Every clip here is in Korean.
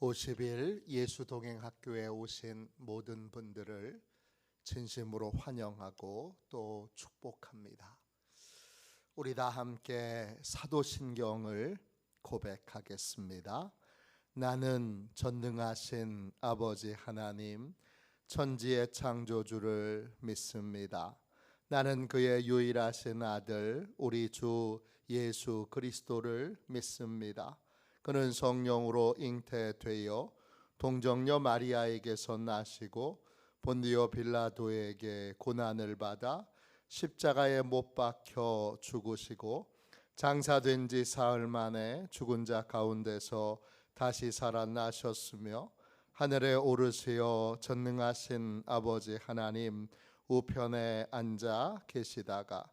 50일 예수동행학교에 오신 모든 분들을 진심으로 환영하고 또 축복합니다. 우리 다 함께 사도신경을 고백하겠습니다. 나는 전능하신 아버지 하나님, 천지의 창조주를 믿습니다. 나는 그의 유일하신 아들 우리 주 예수 그리스도를 믿습니다. 그는 성령으로 잉태되어 동정녀 마리아에게서 나시고 본디오 빌라도에게 고난을 받아 십자가에 못 박혀 죽으시고 장사된 지 사흘 만에 죽은 자 가운데서 다시 살아나셨으며 하늘에 오르시어 전능하신 아버지 하나님 우편에 앉아 계시다가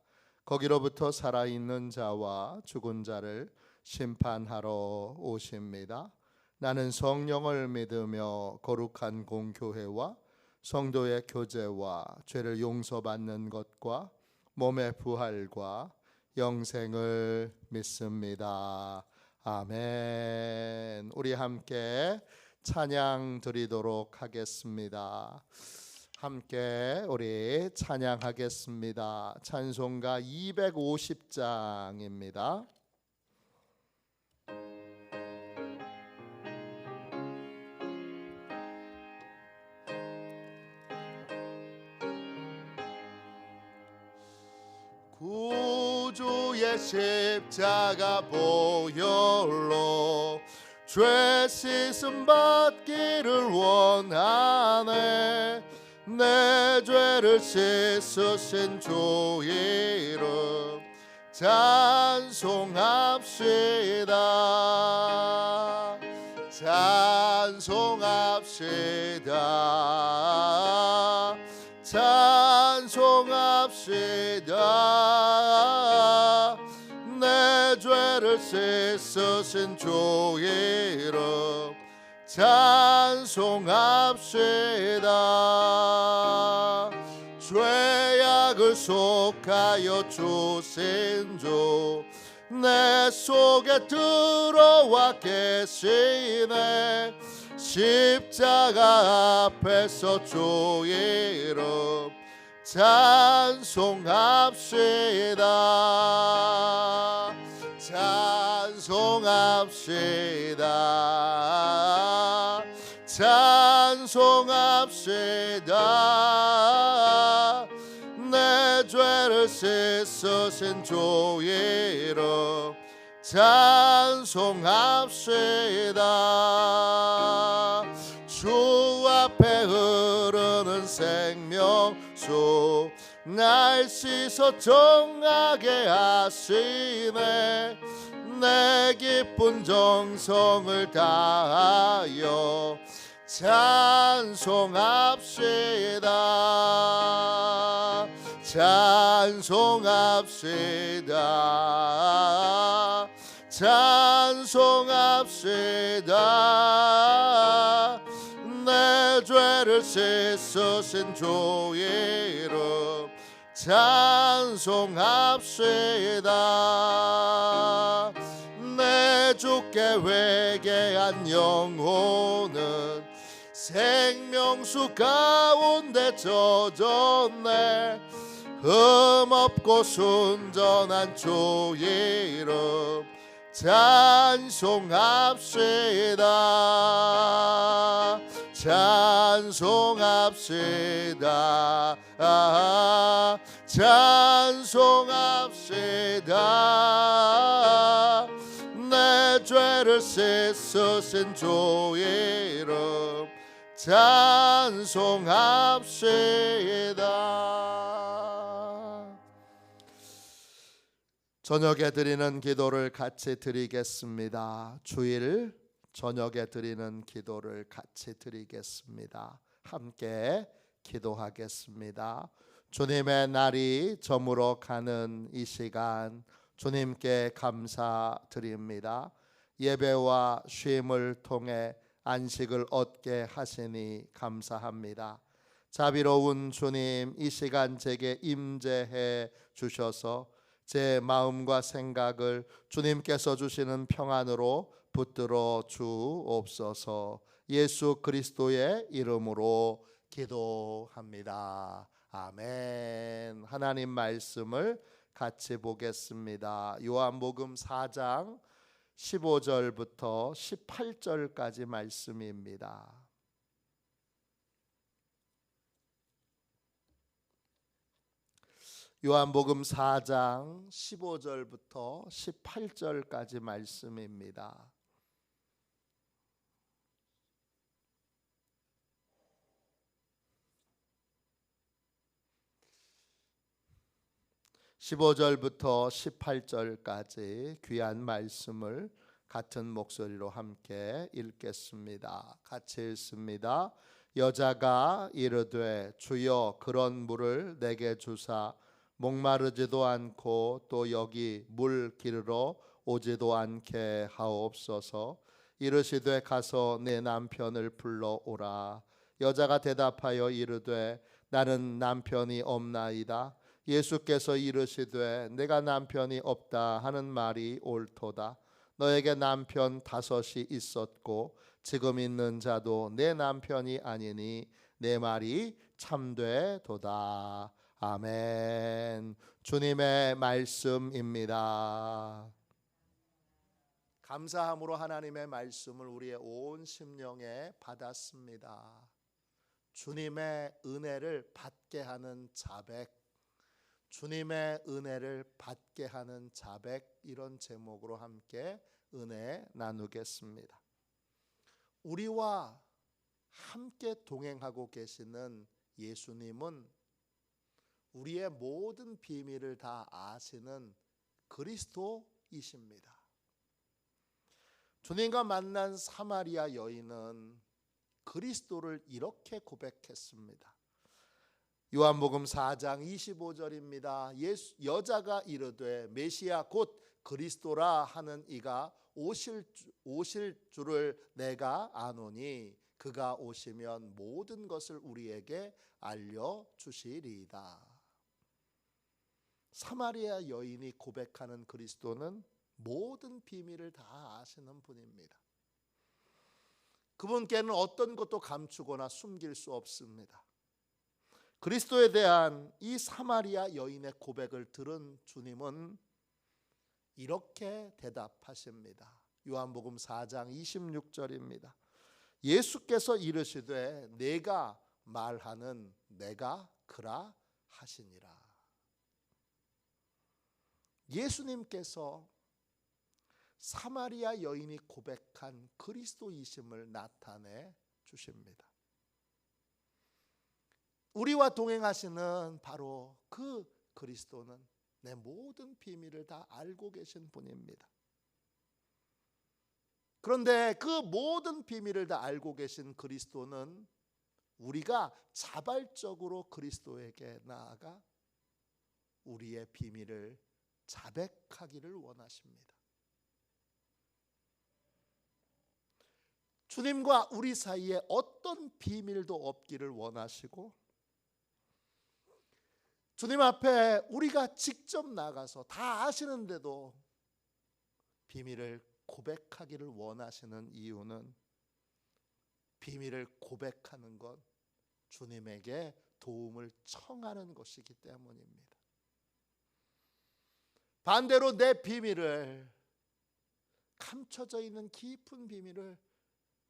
거기로부터 살아있는 자와 죽은 자를 심판하러 오십니다. 나는 성령을 믿으며 거룩한 공교회와 성도의 교제와 죄를 용서받는 것과 몸의 부활과 영생을 믿습니다. 아멘. 우리 함께 찬양 드리도록 하겠습니다. 함께 우리 찬양하겠습니다. 찬송가 250장입니다. 구주의 십자가 보혈로 죄 씻음 받기를 원하네. 내 죄를 씻으신 주 이름 찬송합시다. 찬송합시다. 찬송합시다. 내 죄를 씻으신 주 이름 찬송합시다. 죄악을 속하여 주신 주 내 속에 들어와 계시네. 십자가 앞에서 주 이름 찬송합시다. 찬송합시다. 찬송합시다. 내 죄를 씻으신 주 이름 찬송합시다. 주 앞에 흐르는 생명수 날 씻어 정하게 하시네. 내 기쁜 정성을 다하여 찬송합시다. 찬송합시다. 찬송합시다. 내 죄를 씻으신 주 이름 찬송합시다. 내 주께 회개한 영혼은 생명수 가운데 젖었네. 흠없고 순전한 주 이름 찬송합시다. 찬송합시다. 찬송합시다. 내 죄를 씻으신 주 이름 찬송합시다. 저녁에 드리는 기도를 같이 드리겠습니다. 주일 저녁에 드리는 기도를 같이 드리겠습니다. 함께 기도하겠습니다. 주님의 날이 저물어 가는 이 시간 주님께 감사드립니다. 예배와 쉼을 통해 안식을 얻게 하시니 감사합니다. 자비로운 주님, 이 시간 제게 임재해 주셔서 제 마음과 생각을 주님께서 주시는 평안으로 붙들어 주옵소서. 예수 그리스도의 이름으로 기도합니다. 아멘. 하나님 말씀을 같이 보겠습니다. 요한복음 4장 15절부터 18절까지 말씀입니다. 요한복음 4장 15절부터 18절까지 말씀입니다. (15절부터) (18절까지) 귀한 말씀을 같은 목소리로 함께 읽겠습니다. 같이 읽습니다. 여자가 이르되 주여 그런 물을 내게 주사 목마르지도 않고 또 여기 물 기르러 오지도 않게 하옵소서. 이르시되 가서 내 남편을 불러오라. 여자가 대답하여 이르되 나는 남편이 없나이다. 예수께서 이르시되 내가 남편이 없다 하는 말이 옳도다. 너에게 남편 5이 있었고 지금 있는 자도 내 남편이 아니니 내 말이 참되도다. 아멘. 주님의 말씀입니다. 감사함으로 하나님의 말씀을 우리의 온 심령에 받았습니다. 주님의 은혜를 받게 하는 자백, 주님의 은혜를 받게 하는 자백, 이런 제목으로 함께 은혜 나누겠습니다. 우리와 함께 동행하고 계시는 예수님은 우리의 모든 비밀을 다 아시는 그리스도이십니다. 주님과 만난 사마리아 여인은 그리스도를 이렇게 고백했습니다. 요한복음 4장 25절입니다. 여자가 이르되 메시아 곧 그리스도라 하는 이가 오실 줄을 내가 아노니 그가 오시면 모든 것을 우리에게 알려주시리이다. 사마리아 여인이 고백하는 그리스도는 모든 비밀을 다 아시는 분입니다. 그분께는 어떤 것도 감추거나 숨길 수 없습니다. 그리스도에 대한 이 사마리아 여인의 고백을 들은 주님은 이렇게 대답하십니다. 요한복음 4장 26절입니다. 예수께서 이르시되 내가 말하는 내가 그라 하시니라. 예수님께서 사마리아 여인이 고백한 그리스도이심을 나타내 주십니다. 우리와 동행하시는 바로 그 그리스도는 내 모든 비밀을 다 알고 계신 분입니다. 그런데 그 모든 비밀을 다 알고 계신 그리스도는 우리가 자발적으로 그리스도에게 나아가 우리의 비밀을 자백하기를 원하십니다. 주님과 우리 사이에 어떤 비밀도 없기를 원하시고 주님 앞에 우리가 직접 나가서 다 아시는데도 비밀을 고백하기를 원하시는 이유는 비밀을 고백하는 것, 주님에게 도움을 청하는 것이기 때문입니다. 반대로 내 비밀을, 감춰져 있는 깊은 비밀을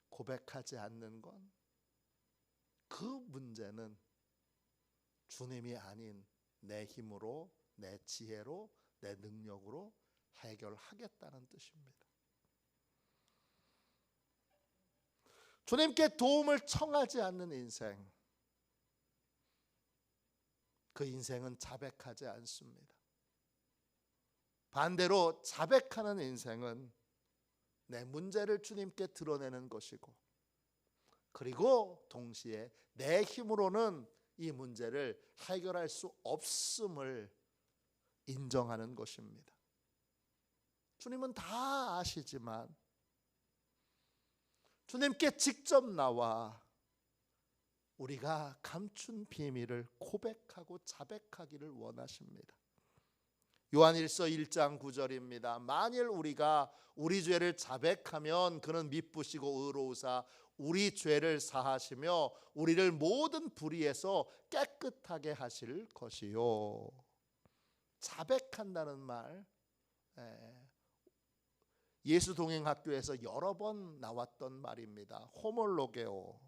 고백하지 않는 건 그 문제는 주님이 아닌 내 힘으로, 내 지혜로, 내 능력으로 해결하겠다는 뜻입니다. 주님께 도움을 청하지 않는 인생, 그 인생은 자백하지 않습니다. 반대로 자백하는 인생은 내 문제를 주님께 드러내는 것이고, 그리고 동시에 내 힘으로는 이 문제를 해결할 수 없음을 인정하는 것입니다. 주님은 다 아시지만 주님께 직접 나와 우리가 감춘 비밀을 고백하고 자백하기를 원하십니다. 요한일서 1장 9절입니다. 만일 우리가 우리 죄를 자백하면 그는 미쁘시고 의로우사 우리 죄를 사하시며 우리를 모든 불의에서 깨끗하게 하실 것이요. 자백한다는 말, 예수 동행학교에서 여러 번 나왔던 말입니다. 호몰로게오.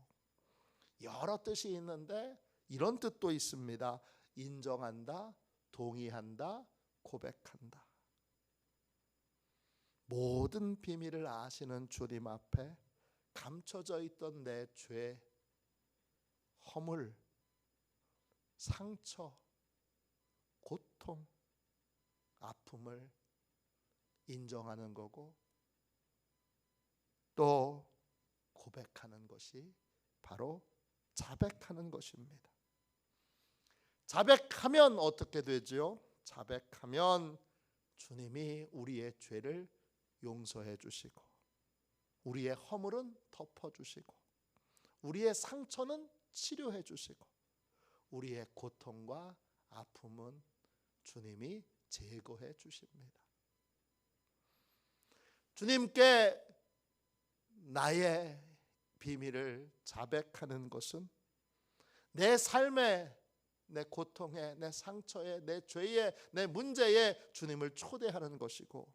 여러 뜻이 있는데 이런 뜻도 있습니다. 인정한다, 동의한다, 고백한다. 모든 비밀을 아시는 주님 앞에 감춰져 있던 내 죄, 허물, 상처, 고통, 아픔을 인정하는 거고 또 고백하는 것이 바로 자백하는 것입니다. 자백하면 어떻게 되죠? 자백하면 주님이 우리의 죄를 용서해 주시고 우리의 허물은 덮어 주시고 우리의 상처는 치료해 주시고 우리의 고통과 아픔은 주님이 제거해 주십니다. 주님께 나의 비밀을 자백하는 것은 내 삶에, 내 고통에, 내 상처에, 내 죄에, 내 문제에 주님을 초대하는 것이고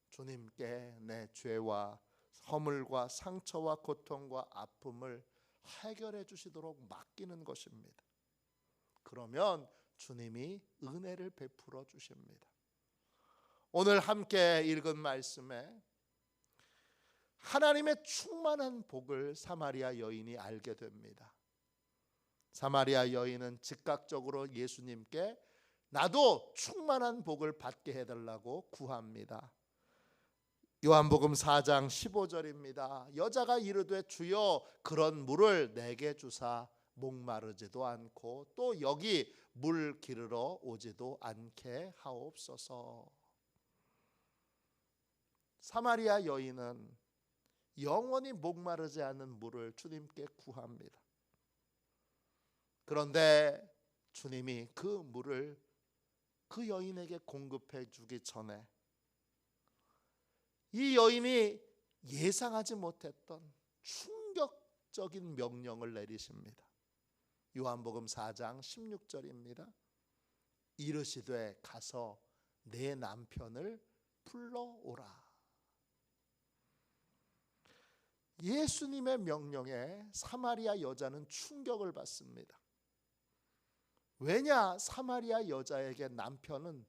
주님께 내 죄와 허물과 상처와 고통과 아픔을 해결해 주시도록 맡기는 것입니다. 그러면 주님이 은혜를 베풀어 주십니다. 오늘 함께 읽은 말씀에 하나님의 충만한 복을 사마리아 여인이 알게 됩니다. 사마리아 여인은 즉각적으로 예수님께 나도 충만한 복을 받게 해달라고 구합니다. 요한복음 4장 15절입니다. 여자가 이르되 주여 그런 물을 내게 주사 목마르지도 않고 또 여기 물 기르러 오지도 않게 하옵소서. 사마리아 여인은 영원히 목마르지 않은 물을 주님께 구합니다. 그런데 주님이 그 물을 그 여인에게 공급해 주기 전에 이 여인이 예상하지 못했던 충격적인 명령을 내리십니다. 요한복음 4장 16절입니다. 이르시되 가서 내 남편을 불러오라. 예수님의 명령에 사마리아 여자는 충격을 받습니다. 왜냐? 사마리아 여자에게 남편은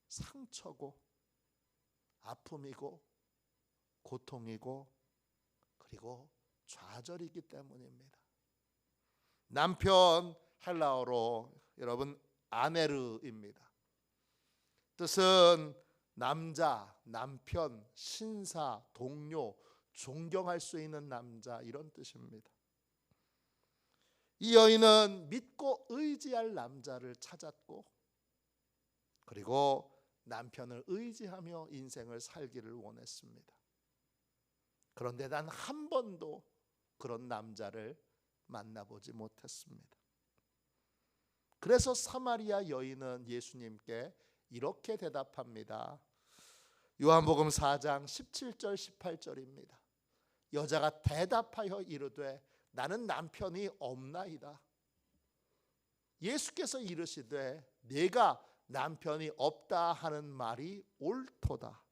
상처고 아픔이고 고통이고 그리고 좌절이기 때문입니다. 남편 헬라어로 여러분 아네르입니다. 뜻은 남자, 남편, 신사, 동료, 존경할 수 있는 남자 이런 뜻입니다. 이 여인은 믿고 의지할 남자를 찾았고 그리고 남편을 의지하며 인생을 살기를 원했습니다. 그런데 단 한 번도 그런 남자를 만나보지 못했습니다. 그래서 사마리아 여인은 예수님께 이렇게 대답합니다. 요한복음 4장 17절 18절입니다. 여자가 대답하여 이르되 나는 남편이 없나이다. 예수께서 이르시되 네가 남편이 없다 하는 말이 옳도다.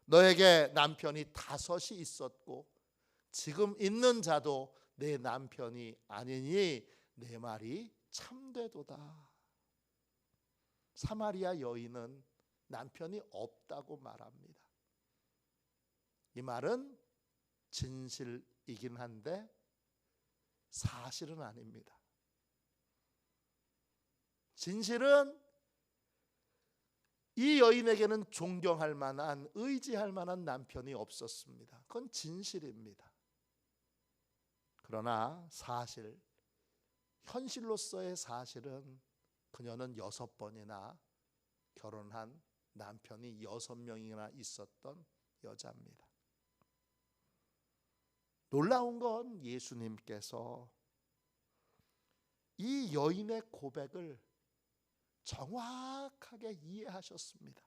너에게 남편이 5이 있었고 지금 있는 자도 내 남편이 아니니 내 말이 참되도다. 사마리아 여인은 남편이 없다고 말합니다. 이 말은 진실이긴 한데 사실은 아닙니다. 진실은 이 여인에게는 존경할 만한, 의지할 만한 남편이 없었습니다. 그건 진실입니다. 그러나 사실, 현실로서의 사실은 그녀는 6번이나 결혼한 남편이 6명이나 있었던 여자입니다. 놀라운 건 예수님께서 이 여인의 고백을 정확하게 이해하셨습니다.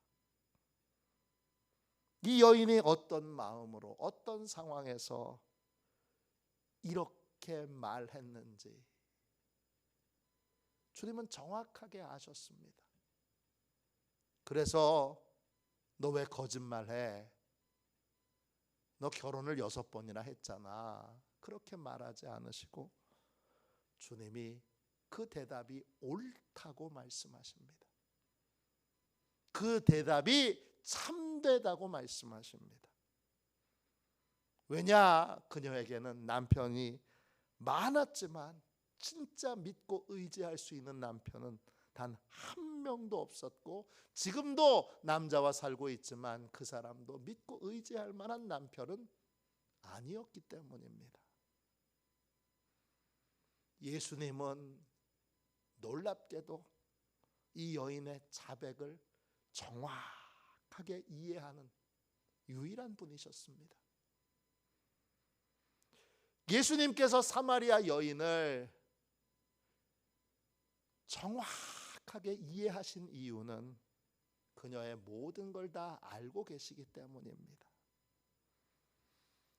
이 여인이 어떤 마음으로 어떤 상황에서 이렇게 말했는지 주님은 정확하게 아셨습니다. 그래서 너 왜 거짓말해? 너 결혼을 6번이나 했잖아. 그렇게 말하지 않으시고 주님이 그 대답이 옳다고 말씀하십니다. 그 대답이 참되다고 말씀하십니다. 왜냐? 그녀에게는 남편이 많았지만 진짜 믿고 의지할 수 있는 남편은 단 한 명도 없었고, 지금도 남자와 살고 있지만 그 사람도 믿고 의지할 만한 남편은 아니었기 때문입니다. 예수님은 놀랍게도 이 여인의 자백을 정확하게 이해하는 유일한 분이셨습니다. 예수님께서 사마리아 여인을 정확하게 이해하신 이유는 그녀의 모든 걸 다 알고 계시기 때문입니다.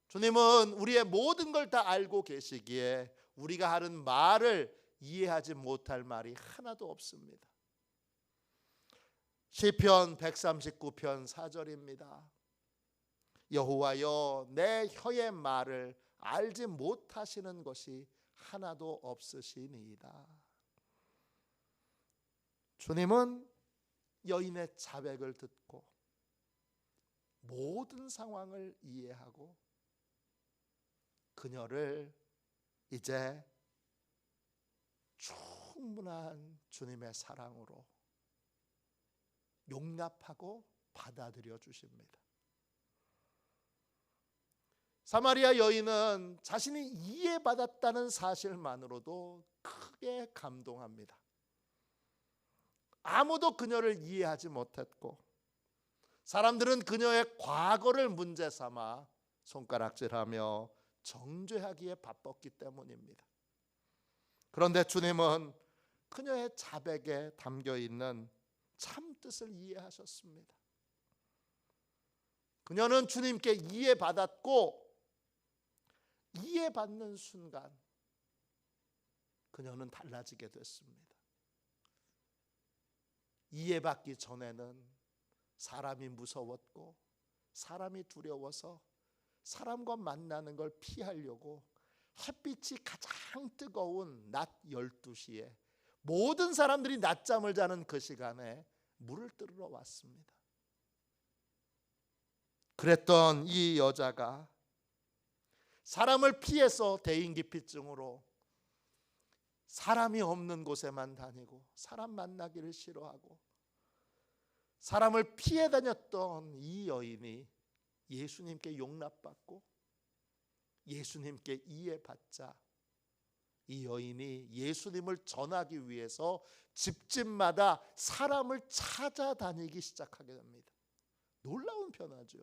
주님은 우리의 모든 걸 다 알고 계시기에 우리가 하는 말을 이해하지 못할 말이 하나도 없습니다. 시편 139편 4절입니다. 여호와여, 내 혀의 말을 알지 못하시는 것이 하나도 없으시니이다. 주님은 여인의 자백을 듣고 모든 상황을 이해하고 그녀를 이제 충분한 주님의 사랑으로 용납하고 받아들여 주십니다. 사마리아 여인은 자신이 이해받았다는 사실만으로도 크게 감동합니다. 아무도 그녀를 이해하지 못했고 사람들은 그녀의 과거를 문제 삼아 손가락질하며 정죄하기에 바빴기 때문입니다. 그런데 주님은 그녀의 자백에 담겨있는 참뜻을 이해하셨습니다. 그녀는 주님께 이해받았고 이해받는 순간 그녀는 달라지게 됐습니다. 이해받기 전에는 사람이 무서웠고 사람이 두려워서 사람과 만나는 걸 피하려고 햇빛이 가장 뜨거운 낮 12시에 모든 사람들이 낮잠을 자는 그 시간에 물을 뜨러 왔습니다. 그랬던 이 여자가 사람을 피해서 대인기피증으로 사람이 없는 곳에만 다니고 사람 만나기를 싫어하고 사람을 피해 다녔던 이 여인이 예수님께 용납받고 예수님께 이해받자 이 여인이 예수님을 전하기 위해서 집집마다 사람을 찾아다니기 시작하게 됩니다. 놀라운 변화죠.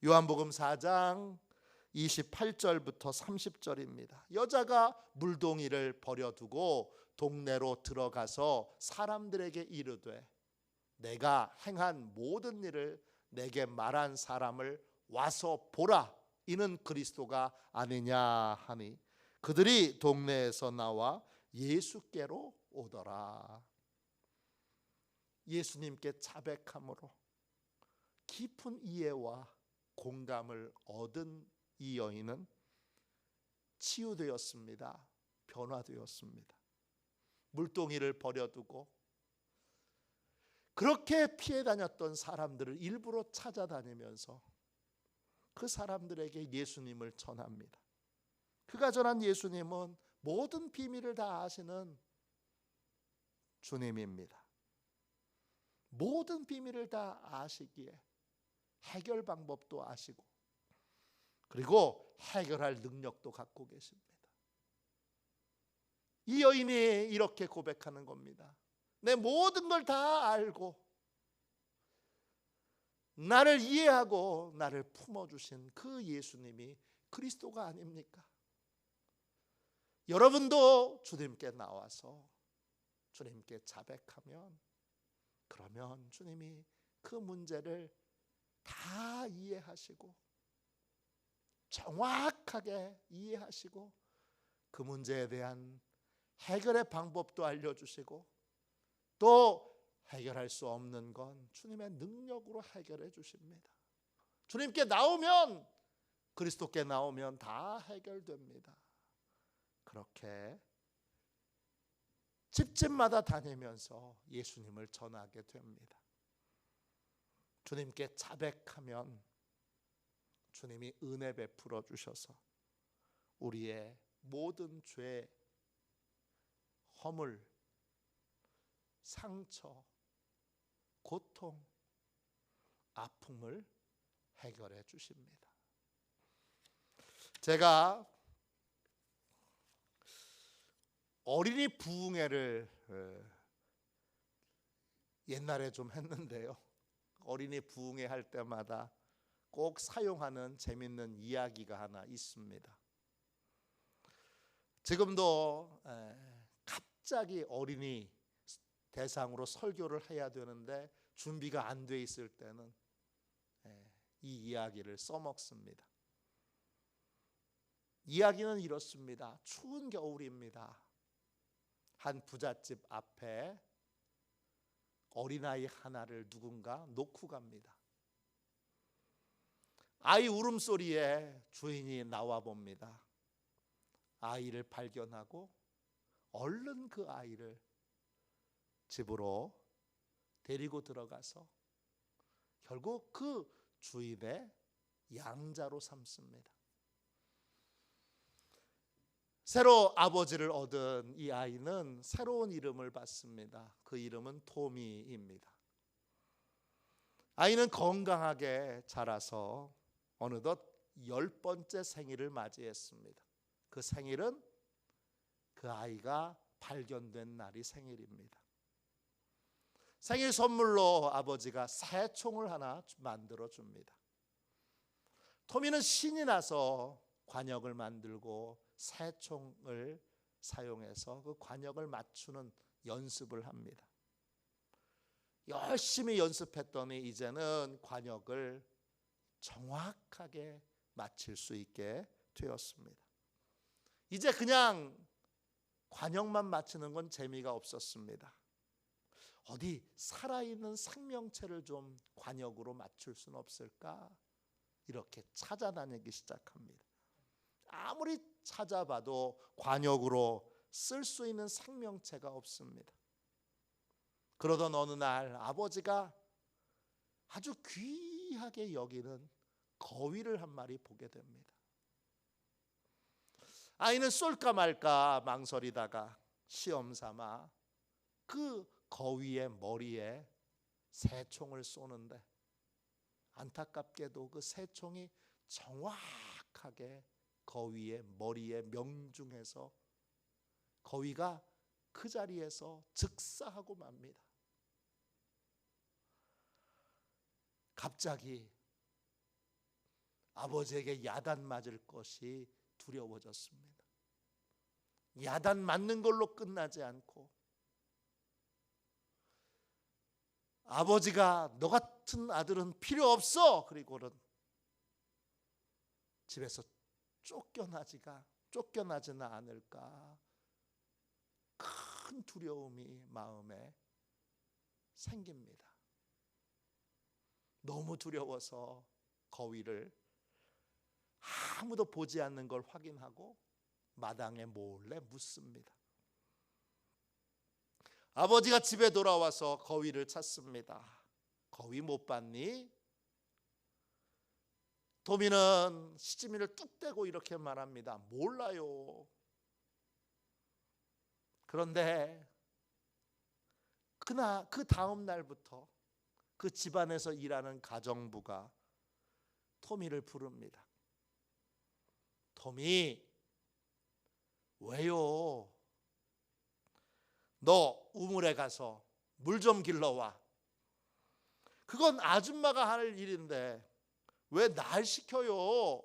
요한복음 4장 28절부터 30절입니다. 여자가 물동이를 버려두고 동네로 들어가서 사람들에게 이르되 내가 행한 모든 일을 내게 말한 사람을 와서 보라, 이는 그리스도가 아니냐 하니 그들이 동네에서 나와 예수께로 오더라. 예수님께 자백함으로 깊은 이해와 공감을 얻은 이 여인은 치유되었습니다. 변화되었습니다. 물동이를 버려두고 그렇게 피해 다녔던 사람들을 일부러 찾아다니면서 그 사람들에게 예수님을 전합니다. 그가 전한 예수님은 모든 비밀을 다 아시는 주님입니다. 모든 비밀을 다 아시기에 해결 방법도 아시고 그리고 해결할 능력도 갖고 계십니다. 이 여인이 이렇게 고백하는 겁니다. 내 모든 걸 다 알고 나를 이해하고 나를 품어주신 그 예수님이 그리스도가 아닙니까? 여러분도 주님께 나와서 주님께 자백하면, 그러면 주님이 그 문제를 다 이해하시고 정확하게 이해하시고 그 문제에 대한 해결의 방법도 알려주시고, 또 해결할 수 없는 건 주님의 능력으로 해결해 주십니다. 주님께 나오면, 그리스도께 나오면 다 해결됩니다. 그렇게 집집마다 다니면서 예수님을 전하게 됩니다. 주님께 자백하면 주님이 은혜 베풀어 주셔서 우리의 모든 죄, 허물, 상처, 고통, 아픔을 해결해 주십니다. 제가 어린이 부흥회를 옛날에 좀 했는데요, 어린이 부흥회 할 때마다 꼭 사용하는 재밌는 이야기가 하나 있습니다. 지금도 갑자기 어린이 대상으로 설교를 해야 되는데 준비가 안 돼 있을 때는 이 이야기를 써먹습니다. 이야기는 이렇습니다. 추운 겨울입니다. 한 부잣집 앞에 어린아이 하나를 누군가 놓고 갑니다. 아이 울음소리에 주인이 나와 봅니다. 아이를 발견하고 얼른 그 아이를 집으로 데리고 들어가서 결국 그 주인의 양자로 삼습니다. 새로 아버지를 얻은 이 아이는 새로운 이름을 받습니다. 그 이름은 토미입니다. 아이는 건강하게 자라서 어느덧 10번째 생일을 맞이했습니다. 그 생일은 그 아이가 발견된 날이 생일입니다. 생일 선물로 아버지가 새총을 하나 만들어 줍니다. 토미는 신이 나서 관역을 만들고 새총을 사용해서 그 관역을 맞추는 연습을 합니다. 열심히 연습했더니 이제는 관역을 정확하게 맞힐 수 있게 되었습니다. 이제 그냥 관역만 맞추는 건 재미가 없었습니다. 어디 살아있는 생명체를 좀 관역으로 맞출 수는 없을까? 이렇게 찾아다니기 시작합니다. 아무리 찾아봐도 관역으로 쓸 수 있는 생명체가 없습니다. 그러던 어느 날 아버지가 아주 귀하게 여기는 거위를 한 마리 보게 됩니다. 아이는 쏠까 말까 망설이다가 시험 삼아 그 거위의 머리에 새총을 쏘는데 안타깝게도 그 새총이 정확하게 거위의 머리에 명중해서 거위가 그 자리에서 즉사하고 맙니다. 갑자기 아버지에게 야단 맞을 것이 두려워졌습니다. 야단 맞는 걸로 끝나지 않고 아버지가 너 같은 아들은 필요 없어, 그리고는 집에서 쫓겨나지는 않을까 큰 두려움이 마음에 생깁니다. 너무 두려워서 거위를 아무도 보지 않는 걸 확인하고 마당에 몰래 묻습니다. 아버지가 집에 돌아와서 거위를 찾습니다. 거위 못 봤니? 도미는 시치미를 뚝 떼고 이렇게 말합니다. 몰라요. 그런데 그 다음 날부터 그 집안에서 일하는 가정부가 토미를 부릅니다. 토미, 왜요? 너 우물에 가서 물 좀 길러와. 그건 아줌마가 할 일인데 왜 날 시켜요?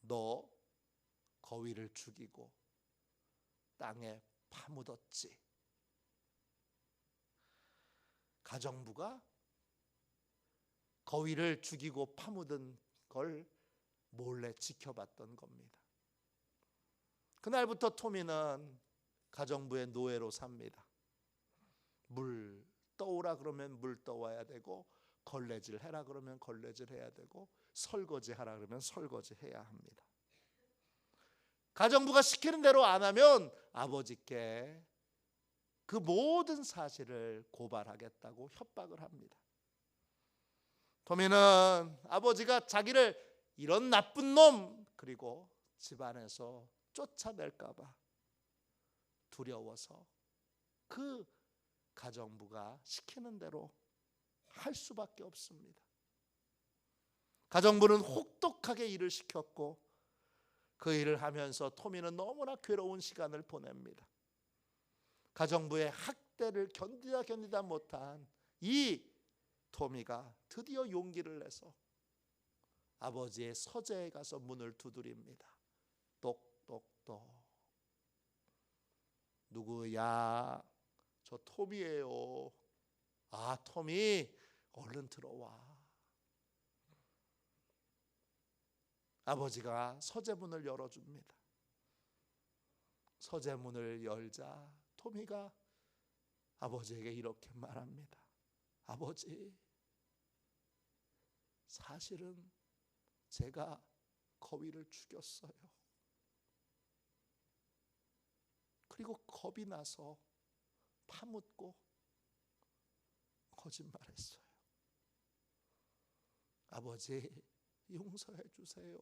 너 거위를 죽이고 땅에 파묻었지. 가정부가 거위를 죽이고 파묻은 걸 몰래 지켜봤던 겁니다. 그날부터 토미는 가정부의 노예로 삽니다. 물 떠오라 그러면 물 떠와야 되고, 걸레질 해라 그러면 걸레질 해야 되고, 설거지 하라 그러면 설거지 해야 합니다. 가정부가 시키는 대로 안 하면 아버지께 그 모든 사실을 고발하겠다고 협박을 합니다. 토미는 아버지가 자기를 이런 나쁜 놈, 그리고 집안에서 쫓아낼까 봐 두려워서 그 가정부가 시키는 대로 할 수밖에 없습니다. 가정부는 혹독하게 일을 시켰고, 그 일을 하면서 토미는 너무나 괴로운 시간을 보냅니다. 가정부의 학대를 견디다 못한 이 토미가 드디어 용기를 내서 아버지의 서재에 가서 문을 두드립니다. 똑똑똑. 누구야? 저 토미예요. 아, 토미, 얼른 들어와. 아버지가 서재문을 열어줍니다. 서재문을 열자 토미가 아버지에게 이렇게 말합니다. 아버지, 사실은 제가 거위를 죽였어요. 그리고 겁이 나서 파묻고 거짓말했어요. 아버지, 용서해 주세요.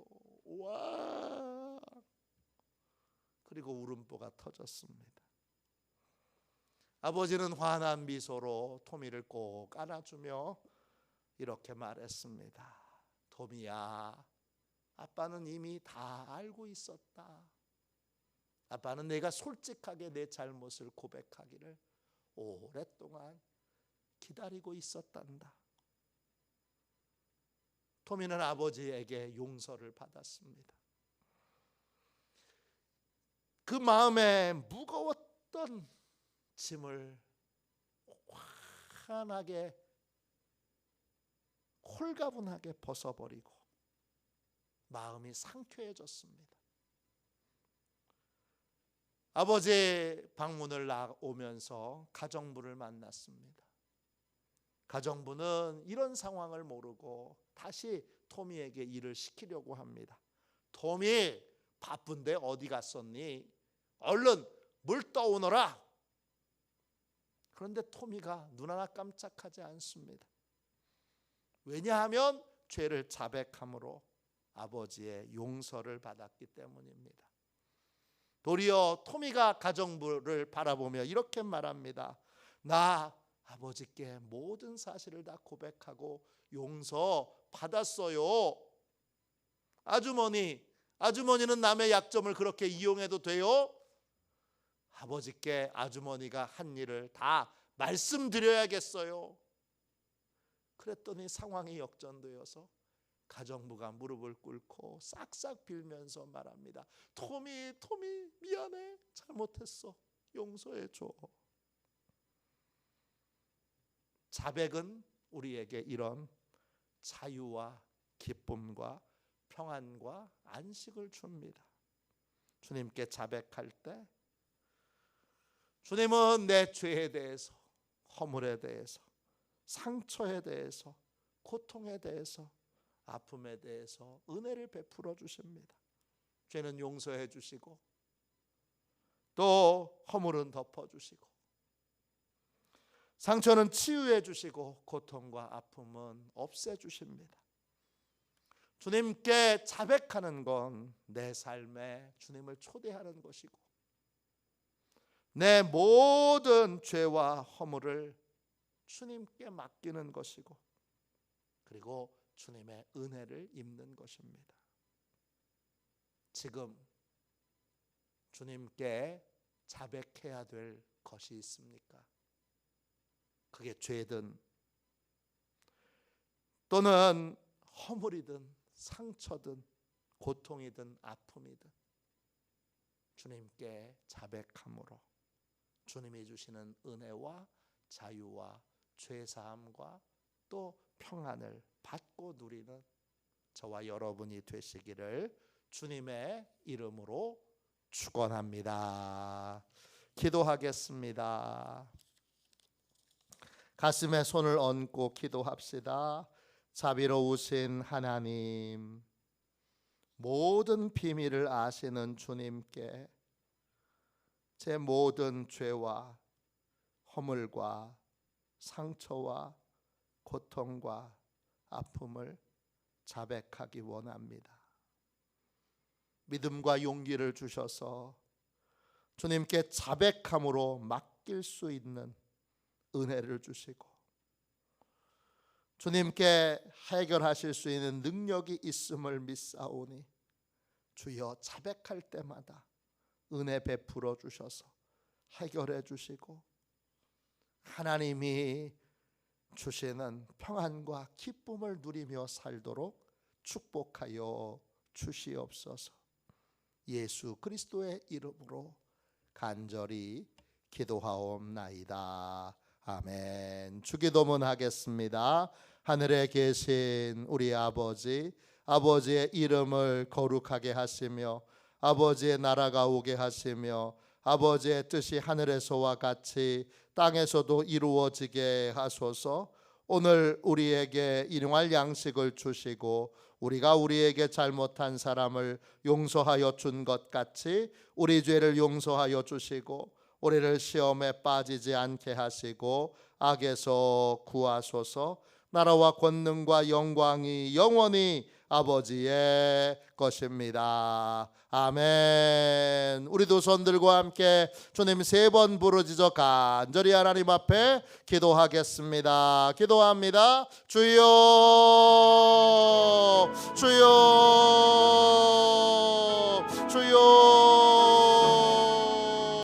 와! 그리고 울음보가 터졌습니다. 아버지는 환한 미소로 토미를 꼭 안아주며 이렇게 말했습니다. 토미야, 아빠는 이미 다 알고 있었다. 아빠는 내가 솔직하게 내 잘못을 고백하기를 오랫동안 기다리고 있었단다. 토미는 아버지에게 용서를 받았습니다. 그 마음에 무거웠던 짐을 환하게 홀가분하게 벗어버리고 마음이 상쾌해졌습니다. 아버지의 방문을 나오면서 가정부를 만났습니다. 가정부는 이런 상황을 모르고 다시 토미에게 일을 시키려고 합니다. 토미, 바쁜데 어디 갔었니? 얼른 물 떠오너라. 그런데 토미가 눈 하나 깜짝하지 않습니다. 왜냐하면 죄를 자백함으로 아버지의 용서를 받았기 때문입니다. 도리어 토미가 가정부를 바라보며 이렇게 말합니다. 나 아버지께 모든 사실을 다 고백하고 용서 받았어요. 아주머니는 남의 약점을 그렇게 이용해도 돼요? 아버지께 아주머니가 한 일을 다 말씀드려야겠어요. 그랬더니 상황이 역전되어서 가정부가 무릎을 꿇고 싹싹 빌면서 말합니다. 토미, 미안해. 잘못했어. 용서해줘. 자백은 우리에게 이런 자유와 기쁨과 평안과 안식을 줍니다. 주님께 자백할 때 주님은 내 죄에 대해서, 허물에 대해서, 상처에 대해서, 고통에 대해서, 아픔에 대해서 은혜를 베풀어 주십니다. 죄는 용서해 주시고 또 허물은 덮어 주시고 상처는 치유해 주시고 고통과 아픔은 없애 주십니다. 주님께 자백하는 건 내 삶에 주님을 초대하는 것이고 내 모든 죄와 허물을 주님께 맡기는 것이고 그리고 주님의 은혜를 입는 것입니다. 지금 주님께 자백해야 될 것이 있습니까? 그게 죄든 또는 허물이든 상처든 고통이든 아픔이든 주님께 자백함으로 주님이 주시는 은혜와 자유와 죄사함과 또 평안을 받고 누리는 저와 여러분이 되시기를 주님의 이름으로 축원합니다. 기도하겠습니다. 가슴에 손을 얹고 기도합시다. 자비로우신 하나님, 모든 비밀을 아시는 주님께 제 모든 죄와 허물과 상처와 고통과 아픔을 자백하기 원합니다. 믿음과 용기를 주셔서 주님께 자백함으로 맡길 수 있는 은혜를 주시고 주님께 해결하실 수 있는 능력이 있음을 믿사오니 주여 자백할 때마다 은혜 베풀어 주셔서 해결해 주시고 하나님이 주시는 평안과 기쁨을 누리며 살도록 축복하여 주시옵소서. 예수 그리스도의 이름으로 간절히 기도하옵나이다. 아멘. 주기도문 하겠습니다. 하늘에 계신 우리 아버지, 아버지의 이름을 거룩하게 하시며 아버지의 나라가 오게 하시며 아버지의 뜻이 하늘에서와 같이 땅에서도 이루어지게 하소서. 오늘 우리에게 일용할 양식을 주시고 우리가 우리에게 잘못한 사람을 용서하여 준 것 같이 우리 죄를 용서하여 주시고 우리를 시험에 빠지지 않게 하시고 악에서 구하소서. 나라와 권능과 영광이 영원히 아버지의 것입니다. 아멘. 우리도 손들고 함께 주님 3번 부르짖어 간절히 하나님 앞에 기도하겠습니다. 기도합니다. 주여, 주여, 주여.